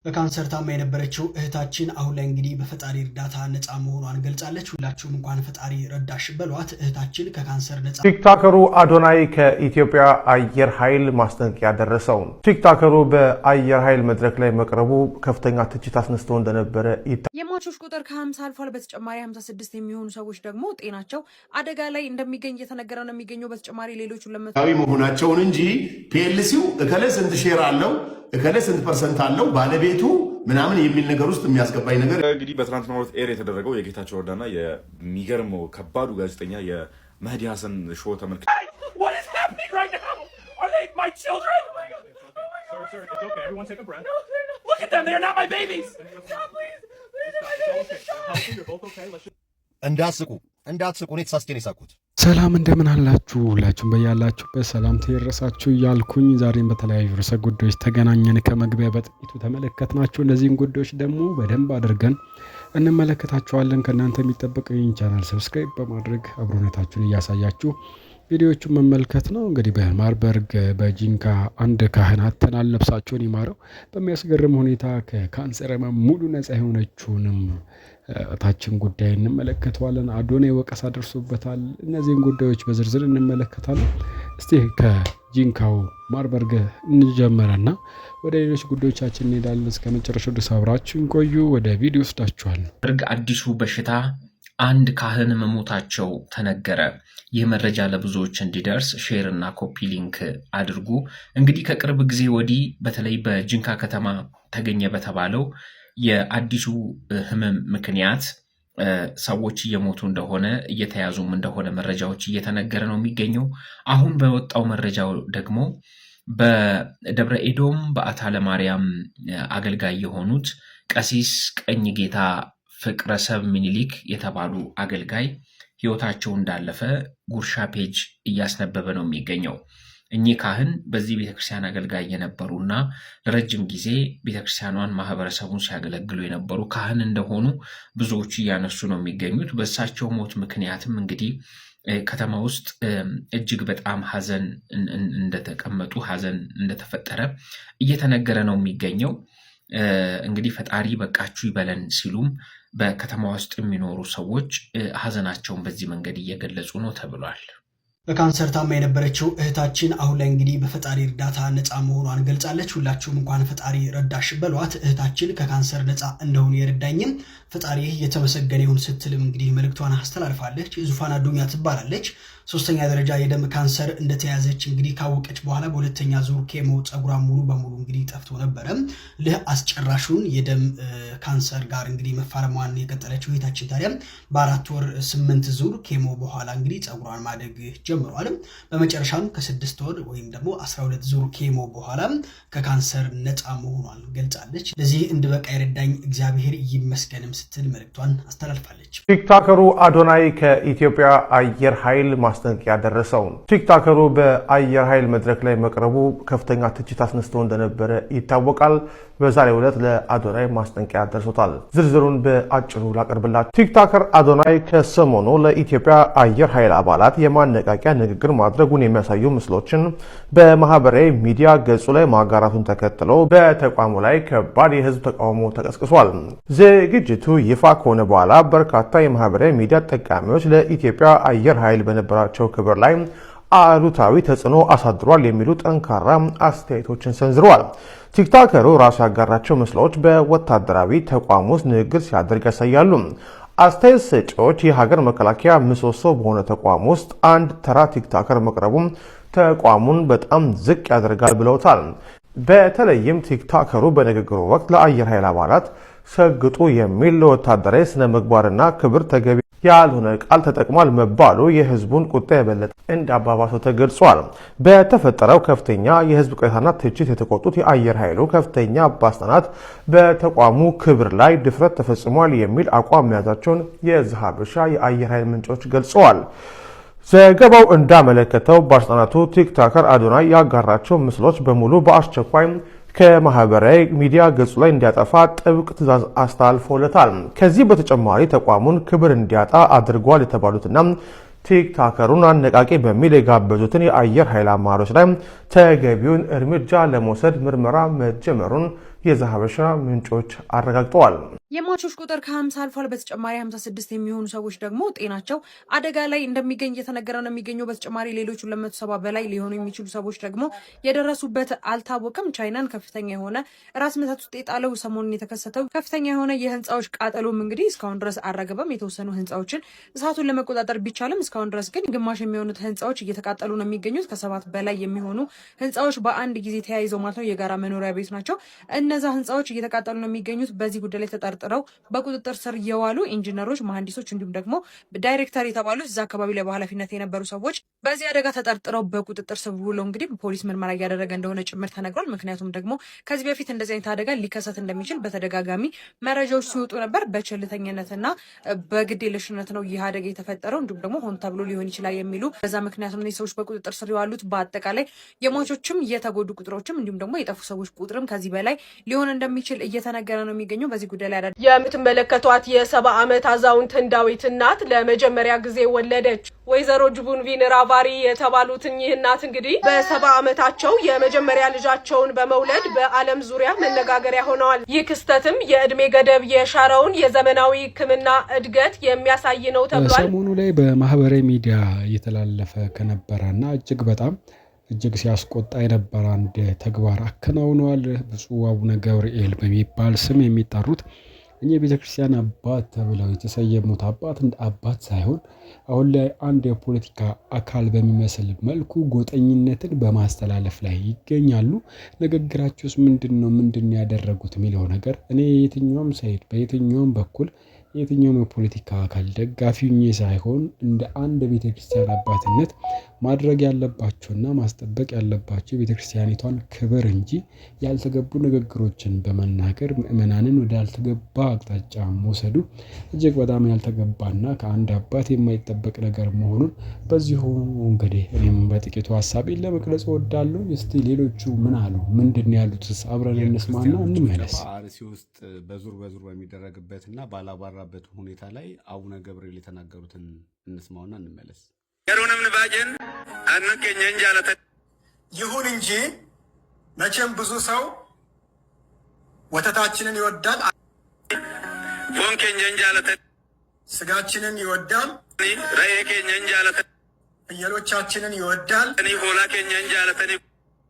በካንሰር ታማ የነበረችው እህታችን አሁን ላይ እንግዲህ በፈጣሪ እርዳታ ነፃ መሆኗን ገልጻለች። ሁላችሁም እንኳን ፈጣሪ ረዳሽ በሏት። እህታችን ከካንሰር ነፃ። ቲክቶከሩ አዶናይ ከኢትዮጵያ አየር ኃይል ማስጠንቀቂያ ደረሰው። ቲክቶከሩ በአየር ኃይል መድረክ ላይ መቅረቡ ከፍተኛ ትችት አስነስቶ እንደነበረ የሟቾች ቁጥር ከ50 አልፏል። በተጨማሪ 56 የሚሆኑ ሰዎች ደግሞ ጤናቸው አደጋ ላይ እንደሚገኝ እየተነገረ ነው የሚገኘው። በተጨማሪ ሌሎች ለመታዊ መሆናቸውን እንጂ ፒኤልሲው እከለ ስንት ሼር አለው እከለ ስንት ፐርሰንት አለው ባለቤቱ ምናምን የሚል ነገር ውስጥ የሚያስገባኝ ነገር እንግዲህ በትናንትናው ዕለት ኤር የተደረገው የጌታቸው ረዳና የሚገርመው ከባዱ ጋዜጠኛ የመህዲ ሀሰን ሾው ተመልክቶ እንዳትስቁ እኔ ተሳስቼ ነው የሳቅሁት። ሰላም እንደምን አላችሁ? ሁላችሁም በያላችሁበት ሰላምታ ይድረሳችሁ እያልኩኝ ዛሬም በተለያዩ ርዕሰ ጉዳዮች ተገናኘን። ከመግቢያ በጥቂቱ ተመለከትናቸው። እነዚህን ጉዳዮች ደግሞ በደንብ አድርገን እንመለከታቸዋለን። ከእናንተ የሚጠበቀው ይህን ቻናል ሰብስክራይብ በማድረግ አብሮነታችሁን እያሳያችሁ ቪዲዮዎቹን መመልከት ነው። እንግዲህ በማርበርግ በጂንካ አንድ ካህን አጥተናል፣ ነፍሳቸውን ይማረው። በሚያስገርም ሁኔታ ከካንሰር ሙሉ ነፃ የሆነችውንም ታችን ጉዳይ እንመለከተዋለን። አዶናይ ወቀሳ ደርሶበታል። እነዚህን ጉዳዮች በዝርዝር እንመለከታለን። እስቲ ከጂንካው ማርበርግ እንጀምርና ወደ ሌሎች ጉዳዮቻችን እንሄዳለን። እስከ መጨረሻው ድረስ አብራችሁን ቆዩ። ወደ ቪዲዮ ወስዳችኋል። አዲሱ በሽታ አንድ ካህን መሞታቸው ተነገረ። ይህ መረጃ ለብዙዎች እንዲደርስ ሼር እና ኮፒ ሊንክ አድርጉ። እንግዲህ ከቅርብ ጊዜ ወዲህ በተለይ በጂንካ ከተማ ተገኘ በተባለው የአዲሱ ህመም ምክንያት ሰዎች እየሞቱ እንደሆነ እየተያዙም እንደሆነ መረጃዎች እየተነገረ ነው የሚገኘው። አሁን በወጣው መረጃው ደግሞ በደብረ ኤዶም በአታ ለማርያም አገልጋይ የሆኑት ቀሲስ ቀኝ ጌታ ፍቅረ ሰብ ሚኒሊክ የተባሉ አገልጋይ ህይወታቸው እንዳለፈ ጉርሻ ፔጅ እያስነበበ ነው የሚገኘው። እኚህ ካህን በዚህ ቤተክርስቲያን አገልጋይ የነበሩና ለረጅም ጊዜ ቤተክርስቲያኗን ማህበረሰቡን ሲያገለግሉ የነበሩ ካህን እንደሆኑ ብዙዎች እያነሱ ነው የሚገኙት። በእሳቸው ሞት ምክንያትም እንግዲህ ከተማ ውስጥ እጅግ በጣም ሀዘን እንደተቀመጡ ሀዘን እንደተፈጠረ እየተነገረ ነው የሚገኘው። እንግዲህ ፈጣሪ በቃችሁ ይበለን ሲሉም በከተማ ውስጥ የሚኖሩ ሰዎች ሀዘናቸውን በዚህ መንገድ እየገለጹ ነው ተብሏል። በካንሰር ታማ የነበረችው እህታችን አሁን ላይ እንግዲህ በፈጣሪ እርዳታ ነፃ መሆኗን ገልጻለች። ሁላችሁም እንኳን ፈጣሪ ረዳሽ በሏት። እህታችን ከካንሰር ነፃ እንደሆነ የረዳኝም ፈጣሪ የተመሰገነ ይሁን ስትልም እንግዲህ መልእክቷን አስተላልፋለች። ዙፋን አዱኛ ትባላለች። 3ኛ ደረጃ የደም ካንሰር እንደተያዘች እንግዲህ ካወቀች በኋላ በሁለተኛ ዙር ኬሞ ጸጉሯ ሙሉ በሙሉ እንግዲህ ጠፍቶ ነበረ። ለአስጨራሹን የደም ካንሰር ጋር እንግዲህ መፋለሟን የቀጠለችው እህታችን ታዲያ በ4 ወር 8 ዙር ኬሞ በኋላ እንግዲህ ጸጉሯን ማደግ ጀምሯል። በመጨረሻም ከ6 ወር ወይም ደግሞ 12 ዙር ኬሞ በኋላ ከካንሰር ነፃ መሆኗን ገልጻለች። ለዚህ እንድበቃ የረዳኝ እግዚአብሔር ይመስገንም ስትል መልእክቷን አስተላልፋለች። ቲክቶከሩ አዶናይ ከኢትዮጵያ አየር ኃይል ማስጠንቀቂያ ደረሰው። ቲክቶከሩ በአየር ኃይል መድረክ ላይ መቅረቡ ከፍተኛ ትችት አስነስቶ እንደነበረ ይታወቃል። በዛሬው ዕለት ለአዶናይ ማስጠንቀቂያ ደርሶታል። ዝርዝሩን በአጭሩ ላቀርብላችሁ። ቲክቶከር አዶናይ ከሰሞኑ ለኢትዮጵያ አየር ኃይል አባላት የማነቃቂያ ንግግር ማድረጉን የሚያሳዩ ምስሎችን በማህበራዊ ሚዲያ ገጹ ላይ ማጋራቱን ተከትሎ በተቋሙ ላይ ከባድ የህዝብ ተቃውሞ ተቀስቅሷል። ዝግጅቱ ይፋ ከሆነ በኋላ በርካታ የማህበራዊ ሚዲያ ተጠቃሚዎች ለኢትዮጵያ አየር ኃይል በነበራቸው ክብር ላይ አሉታዊ ተጽዕኖ አሳድሯል የሚሉ ጠንካራ አስተያየቶችን ሰንዝረዋል። ቲክቶከሩ ራሱ ያጋራቸው ምስሎች በወታደራዊ ተቋም ውስጥ ንግግር ሲያደርግ ያሳያሉ። አስተያየት ሰጪዎች የሀገር መከላከያ ምሰሶ በሆነ ተቋም ውስጥ አንድ ተራ ቲክቶከር መቅረቡም ተቋሙን በጣም ዝቅ ያደርጋል ብለውታል። በተለይም ቲክቶከሩ በንግግሩ ወቅት ለአየር ኃይል አባላት ሰግጡ የሚል ለወታደራዊ ስነ ምግባርና ክብር ተገቢ ያልሆነ ቃል ተጠቅሟል መባሉ የህዝቡን ቁጣ የበለጠ እንዳባባሰው ተገልጿል። በተፈጠረው ከፍተኛ የህዝብ ቅሬታና ትችት የተቆጡት የአየር ኃይሉ ከፍተኛ ባለስልጣናት በተቋሙ ክብር ላይ ድፍረት ተፈጽሟል የሚል አቋም መያዛቸውን የዛሀበሻ የአየር ኃይል ምንጮች ገልጸዋል። ዘገባው እንዳመለከተው ባለስልጣናቱ ቲክቶከር አዶናይ ያጋራቸው ምስሎች በሙሉ በአስቸኳይ ከማህበራዊ ሚዲያ ገጹ ላይ እንዲያጠፋ ጥብቅ ትዕዛዝ አስተላልፎለታል። ከዚህ በተጨማሪ ተቋሙን ክብር እንዲያጣ አድርጓል የተባሉትና ቲክቶከሩን አነቃቂ በሚል የጋበዙትን የአየር ኃይል አመራሮች ላይ ተገቢውን እርምጃ ለመውሰድ ምርመራ መጀመሩን የዛሀበሻ ምንጮች አረጋግጠዋል። የሟቾች ቁጥር ከ50 አልፏል። በተጨማሪ 56 የሚሆኑ ሰዎች ደግሞ ጤናቸው አደጋ ላይ እንደሚገኝ እየተነገረ ነው የሚገኘው። በተጨማሪ ሌሎች 270 በላይ ሊሆኑ የሚችሉ ሰዎች ደግሞ የደረሱበት አልታወቅም። ቻይናን ከፍተኛ የሆነ ራስ ምታት ውስጥ የጣለው ሰሞኑን የተከሰተው ከፍተኛ የሆነ የህንፃዎች ቃጠሎም እንግዲህ እስካሁን ድረስ አረገበም። የተወሰኑ ህንፃዎችን እሳቱን ለመቆጣጠር ቢቻልም እስካሁን ድረስ ግን ግማሽ የሚሆኑት ህንፃዎች እየተቃጠሉ ነው የሚገኙት። ከ7 በላይ የሚሆኑ ህንፃዎች በአንድ ጊዜ ተያይዘው ማለት ነው የጋራ መኖሪያ ቤት ናቸው። እነዛ ህንፃዎች እየተቃጠሉ ነው የሚገኙት። በዚህ ጉዳይ ላይ ተጠርጥረው በቁጥጥር ስር የዋሉ ኢንጂነሮች፣ መሐንዲሶች እንዲሁም ደግሞ ዳይሬክተር የተባሉት እዛ አካባቢ ላይ በኃላፊነት የነበሩ ሰዎች በዚህ አደጋ ተጠርጥረው በቁጥጥር ስር ውለው እንግዲህ ፖሊስ ምርመራ እያደረገ እንደሆነ ጭምር ተነግሯል። ምክንያቱም ደግሞ ከዚህ በፊት እንደዚህ አይነት አደጋ ሊከሰት እንደሚችል በተደጋጋሚ መረጃዎች ሲወጡ ነበር። በቸልተኝነትና በግዴለሽነት ነው ይህ አደጋ የተፈጠረው እንዲሁም ደግሞ ሆን ተብሎ ሊሆን ይችላል የሚሉ በዛ ምክንያት ነው ሰዎች በቁጥጥር ስር የዋሉት። በአጠቃላይ የሟቾችም የተጎዱ ቁጥሮችም እንዲሁም ደግሞ የጠፉ ሰዎች ቁጥርም ከዚህ በላይ ሊሆን እንደሚችል እየተነገረ ነው የሚገኘው። በዚህ ጉዳይ ላይ የምትመለከቷት የ70 ዓመት አዛውንት ህንዳዊት እናት ለመጀመሪያ ጊዜ ወለደች። ወይዘሮ ጁቡንቪን ራቫሪ የተባሉት እኚህ እናት እንግዲህ በ70 ዓመታቸው የመጀመሪያ ልጃቸውን በመውለድ በዓለም ዙሪያ መነጋገሪያ ሆነዋል። ይህ ክስተትም የእድሜ ገደብ የሻረውን የዘመናዊ ሕክምና እድገት የሚያሳይ ነው ተብሏል። ሰሞኑ ላይ በማህበራዊ ሚዲያ እየተላለፈ ከነበረና እጅግ ሲያስቆጣ የነበረ አንድ ተግባር አከናውነዋል። ብፁዕ አቡነ ገብርኤል በሚባል ስም የሚጠሩት እኚህ የቤተክርስቲያን አባት ተብለው የተሰየሙት አባት እንደ አባት ሳይሆን አሁን ላይ አንድ የፖለቲካ አካል በሚመስል መልኩ ጎጠኝነትን በማስተላለፍ ላይ ይገኛሉ። ንግግራቸውስ ምንድን ያደረጉት የሚለው ነገር እኔ የትኛውም ሳይድ በየትኛውም በኩል የትኛውም የፖለቲካ አካል ደጋፊ ሳይሆን እንደ አንድ ቤተክርስቲያን አባትነት ማድረግ ያለባቸውና ማስጠበቅ ያለባቸው የቤተክርስቲያኒቷን ክብር እንጂ ያልተገቡ ንግግሮችን በመናገር ምዕመናንን ወደ ያልተገባ አቅጣጫ መውሰዱ እጅግ በጣም ያልተገባና ከአንድ አባት የማይጠበቅ ነገር መሆኑን በዚሁ እንግዲህ እኔም በጥቂቱ ሀሳቤን ለመግለጽ እወዳለሁ። እስቲ ሌሎቹ ምን አሉ? ምንድን ያሉትስ? አብረን እንስማና እንመለስ። አርሲ ውስጥ በዙር በሚደረግበትና ባላባራበት ሁኔታ ላይ አቡነ ገብርኤል የተናገሩትን እንስማውና እንመለስ። ይሁን እንጂ መቼም ብዙ ሰው ወተታችንን ይወዳል፣ ስጋችንን ይወዳል፣ ፍየሎቻችንን ይወዳል፣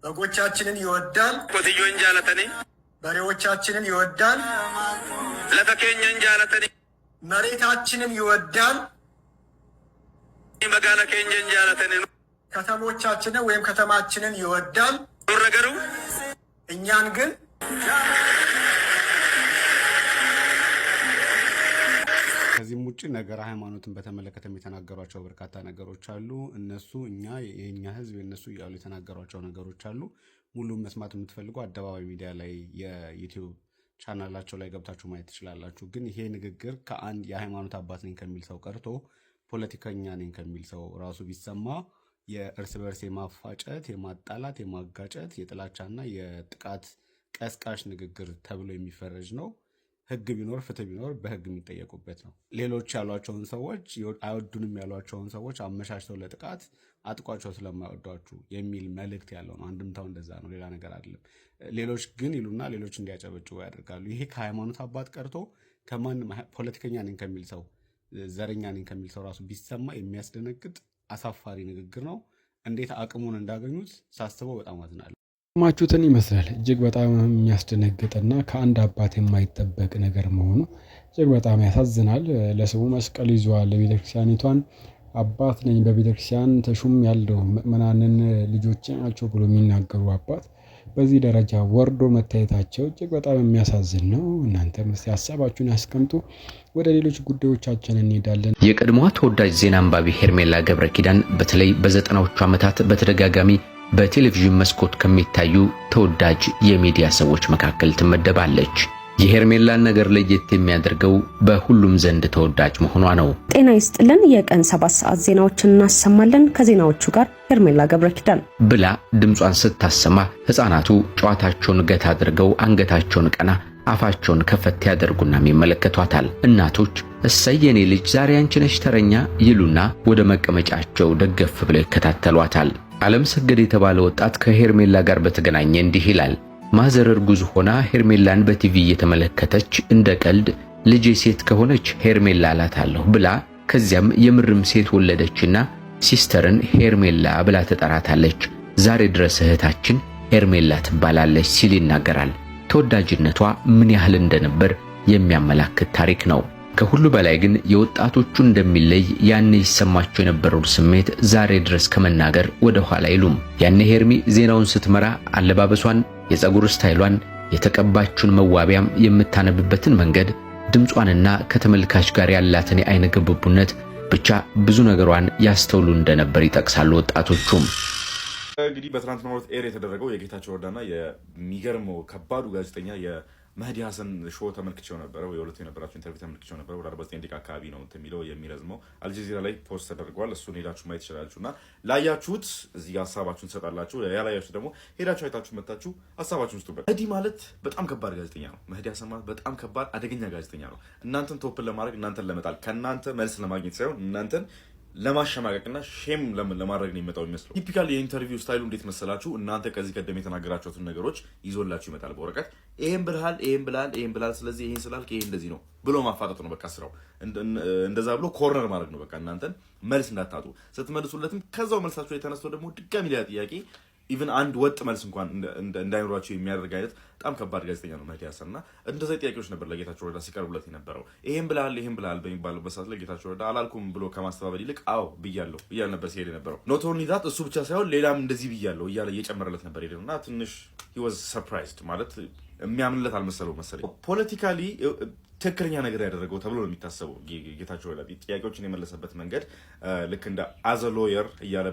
በጎቻችንን ይወዳል፣ በሬዎቻችንን ይወዳል፣ መሬታችንን ይወዳል፣ ከተሞቻችንን ወይም ከተማችንን ይወዳል። እኛን ግን ከዚህም ውጭ ነገረ ሃይማኖትን በተመለከተ የተናገሯቸው በርካታ ነገሮች አሉ። እነሱ የኛ ህዝብ የነሱ እያሉ የተናገሯቸው ነገሮች አሉ። ሙሉም መስማት የምትፈልጉ አደባባይ ሚዲያ ላይ የዩቲዩብ ቻናላቸው ላይ ገብታችሁ ማየት ትችላላችሁ። ግን ይሄ ንግግር ከአንድ የሃይማኖት አባት ነኝ ከሚል ሰው ቀርቶ ፖለቲከኛ ነኝ ከሚል ሰው ራሱ ቢሰማ የእርስ በርስ የማፋጨት፣ የማጣላት፣ የማጋጨት፣ የጥላቻና የጥቃት ቀስቃሽ ንግግር ተብሎ የሚፈረጅ ነው። ህግ ቢኖር ፍትህ ቢኖር በህግ የሚጠየቁበት ነው። ሌሎች ያሏቸውን ሰዎች አይወዱንም ያሏቸውን ሰዎች አመቻችተው ለጥቃት አጥቋቸው ስለማይወዷችሁ የሚል መልእክት ያለው ነው። አንድምታው እንደዛ ነው፣ ሌላ ነገር አይደለም። ሌሎች ግን ይሉና ሌሎች እንዲያጨበጭቡ ያደርጋሉ። ይሄ ከሃይማኖት አባት ቀርቶ ከማንም ፖለቲከኛ ነኝ ከሚል ሰው፣ ዘረኛ ነኝ ከሚል ሰው ራሱ ቢሰማ የሚያስደነግጥ አሳፋሪ ንግግር ነው። እንዴት አቅሙን እንዳገኙት ሳስበው በጣም አዝናለሁ። ማቹትን ይመስላል። እጅግ በጣም የሚያስደነግጥና ከአንድ አባት የማይጠበቅ ነገር መሆኑ እጅግ በጣም ያሳዝናል። ለስሙ መስቀል ይዟል። ቤተክርስቲያኒቷን አባት ነኝ በቤተክርስቲያን ተሹም ያለው ምዕመናንን ልጆቼ ናቸው ብሎ የሚናገሩ አባት በዚህ ደረጃ ወርዶ መታየታቸው እጅግ በጣም የሚያሳዝን ነው። እናንተም እስቲ ሀሳባችሁን ያስቀምጡ። ወደ ሌሎች ጉዳዮቻችን እንሄዳለን። የቀድሞዋ ተወዳጅ ዜና አንባቢ ሄርሜላ ገብረ ኪዳን በተለይ በ90ዎቹ ዓመታት በተደጋጋሚ በቴሌቪዥን መስኮት ከሚታዩ ተወዳጅ የሚዲያ ሰዎች መካከል ትመደባለች። የሄርሜላን ነገር ለየት የሚያደርገው በሁሉም ዘንድ ተወዳጅ መሆኗ ነው። ጤና ይስጥልን። የቀን 7 ሰዓት ዜናዎችን እናሰማለን። ከዜናዎቹ ጋር ሄርሜላ ገብረ ኪዳን ብላ ድምጿን ስታሰማ ህፃናቱ ጨዋታቸውን ገታ አድርገው አንገታቸውን ቀና አፋቸውን ከፈት ያደርጉና ይመለከቷታል። እናቶች እሰይ የኔ ልጅ ዛሬ አንቺ ነሽ ተረኛ ይሉና ወደ መቀመጫቸው ደገፍ ብለው ይከታተሏታል። ዓለም ሰገድ የተባለ ወጣት ከሄርሜላ ጋር በተገናኘ እንዲህ ይላል። ማዘር እርጉዝ ሆና ሄርሜላን በቲቪ እየተመለከተች እንደ ቀልድ ልጄ ሴት ከሆነች ሄርሜላ አላታለሁ ብላ ከዚያም የምርም ሴት ወለደችና ሲስተርን ሄርሜላ ብላ ተጠራታለች። ዛሬ ድረስ እህታችን ሄርሜላ ትባላለች ሲል ይናገራል። ተወዳጅነቷ ምን ያህል እንደነበር የሚያመላክት ታሪክ ነው። ከሁሉ በላይ ግን የወጣቶቹ እንደሚለይ ያኔ ይሰማቸው የነበረው ስሜት ዛሬ ድረስ ከመናገር ወደ ኋላ አይሉም። ያኔ ሄርሚ ዜናውን ስትመራ አለባበሷን፣ የፀጉር ስታይሏን፣ የተቀባችውን መዋቢያም የምታነብበትን መንገድ፣ ድምጿንና ከተመልካች ጋር ያላትን የአይነ ግብቡነት ብቻ ብዙ ነገሯን ያስተውሉ እንደነበር ይጠቅሳሉ ወጣቶቹም። እንግዲህ በትናንትናው ዕለት ኤር የተደረገው የጌታቸው ረዳና የሚገርመው ከባዱ ጋዜጠኛ የመህዲ ሀሰን ሾው ተመልክቼው ነበረ። የሁለቱ የነበራቸው ኢንተርቪው ተመልክቼው ነበረ። ወደ 49 ደቂቃ አካባቢ ነው የሚለው የሚረዝመው። አልጀዚራ ላይ ፖስት ተደርጓል። እሱን ሄዳችሁ ማየት ትችላላችሁ። እና ላያችሁት እዚህ ጋር ሀሳባችሁን ትሰጣላችሁ። ያላያችሁት ደግሞ ሄዳችሁ አይታችሁ መጣችሁ ሀሳባችሁን ስጡበት። መህዲ ማለት በጣም ከባድ ጋዜጠኛ ነው። መህዲ ሀሰን ማለት በጣም ከባድ አደገኛ ጋዜጠኛ ነው። እናንተን ቶፕን ለማድረግ እናንተን ለመጣል ከእናንተ መልስ ለማግኘት ሳይሆን እናንተን ለማሸማቀቅና ሼም ለማድረግ ነው የሚመጣው የሚመስለው። ቲፒካል የኢንተርቪው ስታይሉ እንዴት መሰላችሁ? እናንተ ከዚህ ቀደም የተናገራችሁትን ነገሮች ይዞላችሁ ይመጣል በወረቀት። ይሄን ብልሃል፣ ይሄን ብልሃል፣ ስለዚህ ይሄን ስላልክ ይሄ እንደዚህ ነው ብሎ ማፋጠጥ ነው በቃ ስራው። እንደዛ ብሎ ኮርነር ማድረግ ነው በቃ እናንተን መልስ እንዳታጡ። ስትመልሱለትም ከዛው መልሳችሁ የተነስተው ደግሞ ድጋሚ ሌላ ጥያቄ ኢቭን አንድ ወጥ መልስ እንኳን እንዳይኖራቸው የሚያደርግ አይነት በጣም ከባድ ጋዜጠኛ ነው መህዲ ሀሰን። እና እንደዚህ ጥያቄዎች ነበር ለጌታቸው ረዳ ሲቀርቡለት የነበረው። ይሄን ብልሃል በሚባልበት ሰዓት ላይ ጌታቸው ረዳ አላልኩም ብሎ ከማስተባበል ይልቅ አዎ ብያለሁ እያለ ነበር ሲሄድ የነበረው። ኖት ኦንሊ ዛት እሱ ብቻ ሳይሆን ሌላም እንደዚህ ብያለሁ እያለ እየጨመረለት ነበር ሄደ። እና ትንሽ he was surprised ማለት የሚያምንለት አልመሰለው መሰለኝ። ፖለቲካሊ ትክክለኛ ነገር ያደረገው ተብሎ ነው የሚታሰበው ጌታቸው ረዳ። ጥያቄዎችን የመለሰበት መንገድ ልክ እንደ አዘ ሎየር እያለ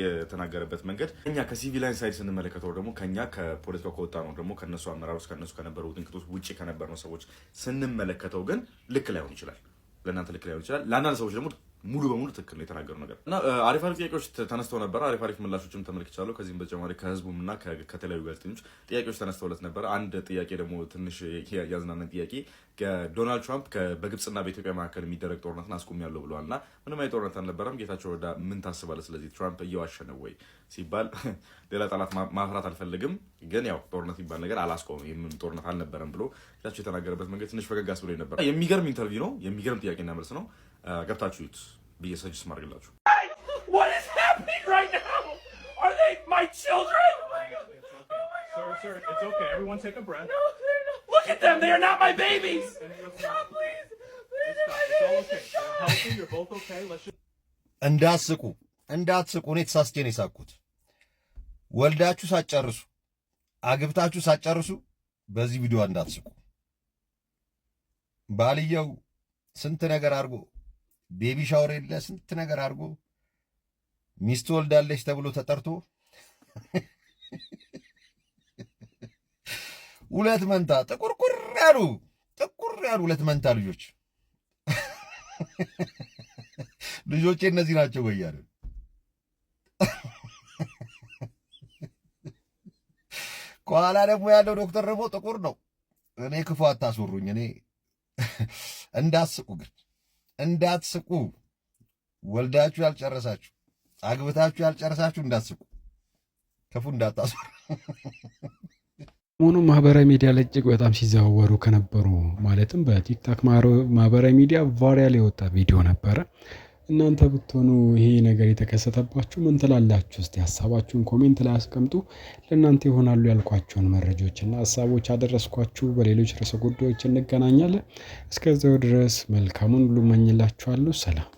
የተናገረበት መንገድ እኛ ከሲቪላይን ሳይድ ስንመለከተው ደግሞ ከኛ ከፖለቲካው ከወጣ ነው ደግሞ ከነሱ አመራሮች ከነሱ ከነበሩ ጥንቅጦች ውጪ ከነበርነው ሰዎች ስንመለከተው ግን ልክ ላይሆን ይችላል። ለእናንተ ልክ ላይሆን ይችላል። ለአንዳንድ ሰዎች ደግሞ ሙሉ በሙሉ ትክክል ነው የተናገሩ ነገር እና አሪፍ ጥያቄዎች ተነስተው ነበር። አሪፍ ምላሾችም ተመልክቻለሁ። ከዚህም በተጨማሪ ከህዝቡም እና ከተለያዩ ጋዜጠኞች ጥያቄዎች ተነስተውለት ነበር። አንድ ጥያቄ ደግሞ ትንሽ ያዝናናን ጥያቄ ዶናልድ ትራምፕ በግብፅና በኢትዮጵያ መካከል የሚደረግ ጦርነትን አስቆሚያለሁ ብለዋል እና ምንም አይነት ጦርነት አልነበረም። ጌታቸው ረዳ ምን ታስባለህ? ስለዚህ ትራምፕ እየዋሸ ነው ወይ ሲባል ሌላ ጠላት ማፍራት አልፈልግም፣ ግን ያው ጦርነት የሚባል ነገር አላስቆምም፣ የምን ጦርነት አልነበረም ብሎ ጌታቸው የተናገረበት መንገድ ትንሽ ፈገግ አስብሎኝ ነበር። የሚገርም ኢንተርቪው ነው። የሚገርም ጥያቄና መልስ ነው። ገብታችሁት ብዬ ሰጀስት ማድረግላችሁ። What is happening right now? Are they my children? Sir, it's okay. Everyone take a breath. No, they're not. Look at them. They are not my babies. Stop, please. It's all okay. You're healthy. You're both okay. Let's just... እንዳትስቁ እኔ ተሳስቼ ነው የሳቅኩት። ወልዳችሁ ሳትጨርሱ አግብታችሁ ሳትጨርሱ በዚህ ቪዲዮ እንዳትስቁ። ባልየው ስንት ነገር አድርጎ ቤቢ ሻወር የለ ስንት ነገር አድርጎ ሚስት ወልዳለች ተብሎ ተጠርቶ ሁለት መንታ ጥቁር ያሉ ሁለት መንታ ልጆቼ እነዚህ ናቸው ወይ ያለ ከኋላ ደግሞ ያለው ዶክተር ደግሞ ጥቁር ነው። እኔ ክፉ አታስወሩኝ። እኔ እንዳትስቁ ግን እንዳትስቁ። ወልዳችሁ ያልጨረሳችሁ አግብታችሁ ያልጨረሳችሁ እንዳትስቁ፣ ክፉ እንዳታስወሩ። ሆኖ ማህበራዊ ሚዲያ ላይ እጅግ በጣም ሲዘዋወሩ ከነበሩ ማለትም በቲክታክ ማህበራዊ ሚዲያ ቫይራል የወጣ ቪዲዮ ነበረ። እናንተ ብትሆኑ ይሄ ነገር የተከሰተባችሁ ምን ትላላችሁ? እስቲ ሀሳባችሁን ኮሜንት ላይ አስቀምጡ። ለእናንተ ይሆናሉ ያልኳቸውን መረጃዎችና ሀሳቦች አደረስኳችሁ። በሌሎች ርዕሰ ጉዳዮች እንገናኛለን። እስከዚያው ድረስ መልካሙን ሁሉ እመኝላችኋለሁ። ሰላም።